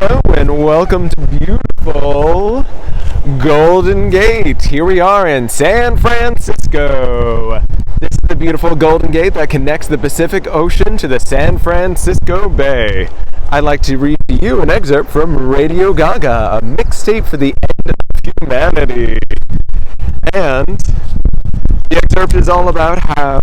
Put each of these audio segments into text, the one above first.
Hello and welcome to beautiful Golden Gate. Here we are in San Francisco. This is the beautiful Golden Gate that connects the Pacific Ocean to the San Francisco Bay. I'd like to read to you an excerpt from Radio Gaga, a mixtape for the end of humanity. And the excerpt is all about how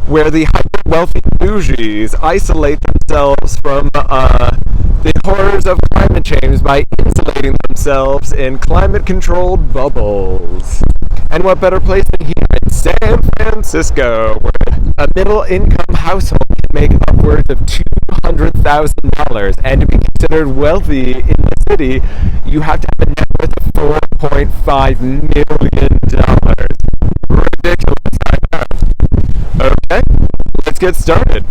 where the hyper-wealthy bougies isolate themselves from the horrors of climate change by insulating themselves in climate-controlled bubbles. And what better place than here in San Francisco, where a middle-income household can make upwards of $200,000, and to be considered wealthy in the city, you have to have a net worth of $4.5 million. Ridiculous, I know. Okay, let's get started.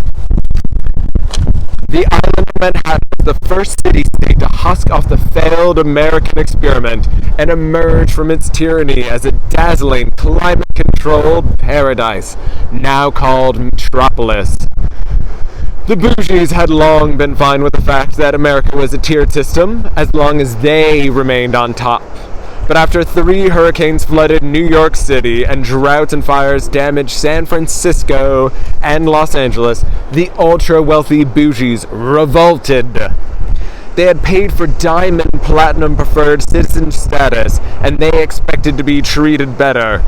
The island of Manhattan was the first city-state to husk off the failed American experiment and emerge from its tyranny as a dazzling, climate-controlled paradise, now called Metropolis. The bougies had long been fine with the fact that America was a tiered system, as long as they remained on top. But after 3 hurricanes flooded New York City and droughts and fires damaged San Francisco and Los Angeles, the ultra-wealthy bougies revolted. They had paid for diamond platinum preferred citizen status, and they expected to be treated better.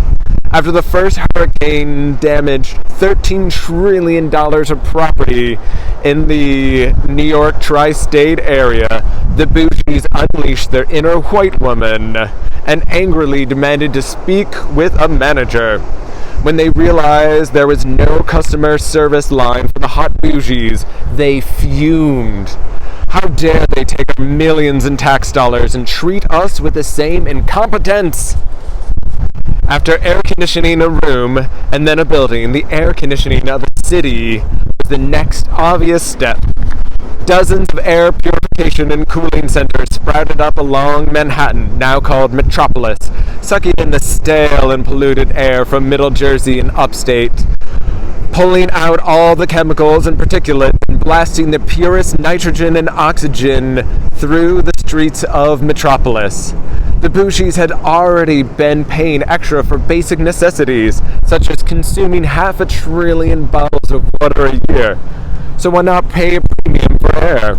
After the first hurricane damaged $13 trillion of property in the New York tri-state area, the bougies unleashed their inner white woman and angrily demanded to speak with a manager. When they realized there was no customer service line for the hot bougies, they fumed. How dare they take our millions in tax dollars and treat us with the same incompetence? After air conditioning a room and then a building, the air conditioning of a city was the next obvious step. Dozens of air purification and cooling centers sprouted up along Manhattan, now called Metropolis, sucking in the stale and polluted air from Middle Jersey and upstate, pulling out all the chemicals and particulates and blasting the purest nitrogen and oxygen through the streets of Metropolis. The bougies had already been paying extra for basic necessities, such as consuming 500 billion bottles of water a year. So why not pay a premium for air?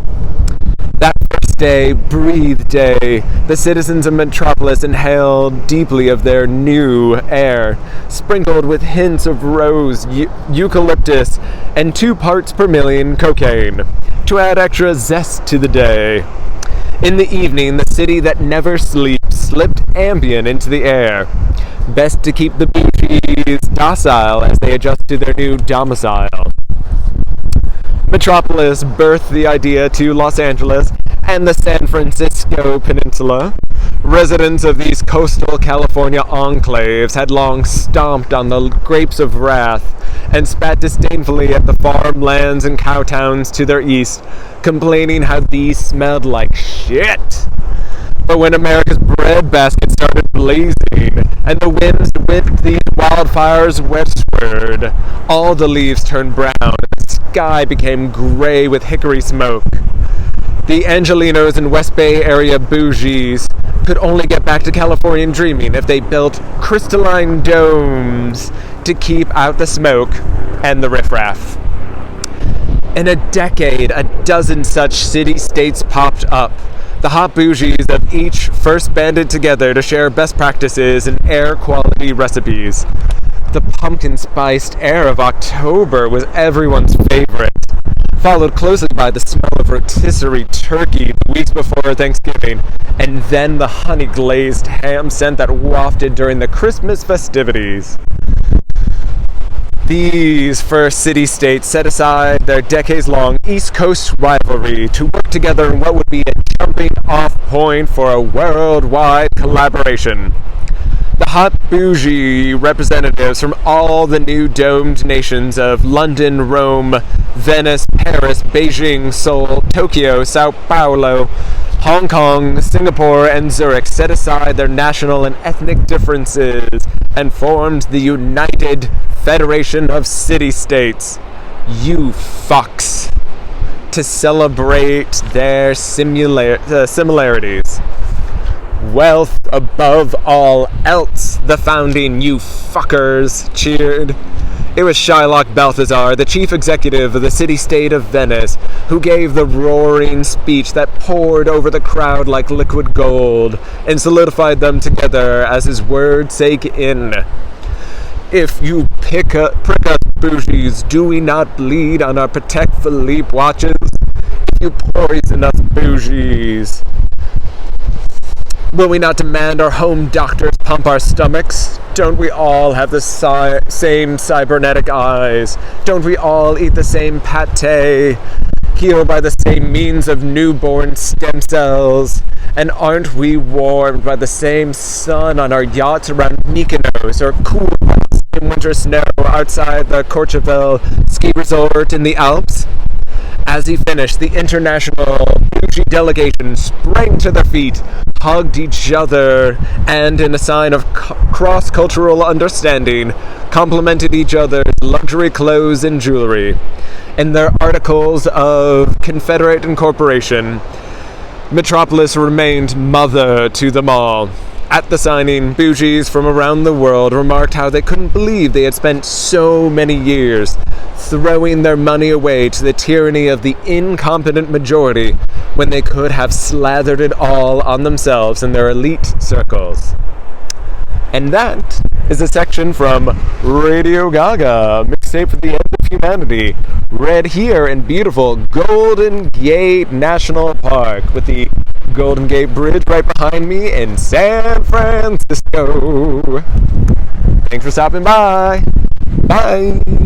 That first day, breathe day, the citizens of Metropolis inhaled deeply of their new air, sprinkled with hints of rose, eucalyptus, and 2 parts per million cocaine, to add extra zest to the day. In the evening, the city that never sleeps slipped Ambien into the air. Best to keep the bougies docile as they adjust to their new domicile. Metropolis birthed the idea to Los Angeles and the San Francisco Peninsula. Residents of these coastal California enclaves had long stomped on the grapes of wrath and spat disdainfully at the farmlands and cowtowns to their east, complaining how these smelled like shit. But when America's breadbasket started blazing and the winds whipped these wildfires westward, all the leaves turned brown and the sky became gray with hickory smoke. The Angelenos and West Bay area bougies could only get back to Californian dreaming if they built crystalline domes to keep out the smoke and the riffraff. In a decade, a dozen such city-states popped up. The hot bougies of each first banded together to share best practices and air quality recipes. The pumpkin-spiced air of October was everyone's favorite, followed closely by the smell of rotisserie turkey the weeks before Thanksgiving, and then the honey-glazed ham scent that wafted during the Christmas festivities. These first city-states set aside their decades-long East Coast rivalry to work together in what would be a jumping-off point for a worldwide collaboration. The hot bougie representatives from all the new domed nations of London, Rome, Venice, Paris, Beijing, Seoul, Tokyo, Sao Paulo, Hong Kong, Singapore, and Zurich set aside their national and ethnic differences and formed the United Federation of City-States, UFoCers. to celebrate their similarities. Wealth above all else, the founding UFoCers cheered. It was Shylock Balthazar, the chief executive of the city-state of Venice, who gave the roaring speech that poured over the crowd like liquid gold and solidified them together as his words sank in. If you prick us bougies, do we not bleed on our Patek Philippe watches? If you poison us bougies, will we not demand our home doctors pump our stomachs? Don't we all have the same cybernetic eyes? Don't we all eat the same pate, healed by the same means of newborn stem cells? And aren't we warmed by the same sun on our yachts around Mykonos, or cooled by the same winter snow outside the Courchevel ski resort in the Alps? As he finished, the international bougie delegation sprang to their feet, hugged each other, and in a sign of cross-cultural understanding, complimented each other's luxury clothes and jewelry. In their articles of Confederate incorporation, Metropolis remained mother to them all. At the signing, bougies from around the world remarked how they couldn't believe they had spent so many years throwing their money away to the tyranny of the incompetent majority when they could have slathered it all on themselves and their elite circles. And that is a section from Radio Gaga, Mixtape for the End of Humanity, read here in beautiful Golden Gate National Park with the Golden Gate Bridge right behind me in San Francisco. Thanks for stopping by. Bye.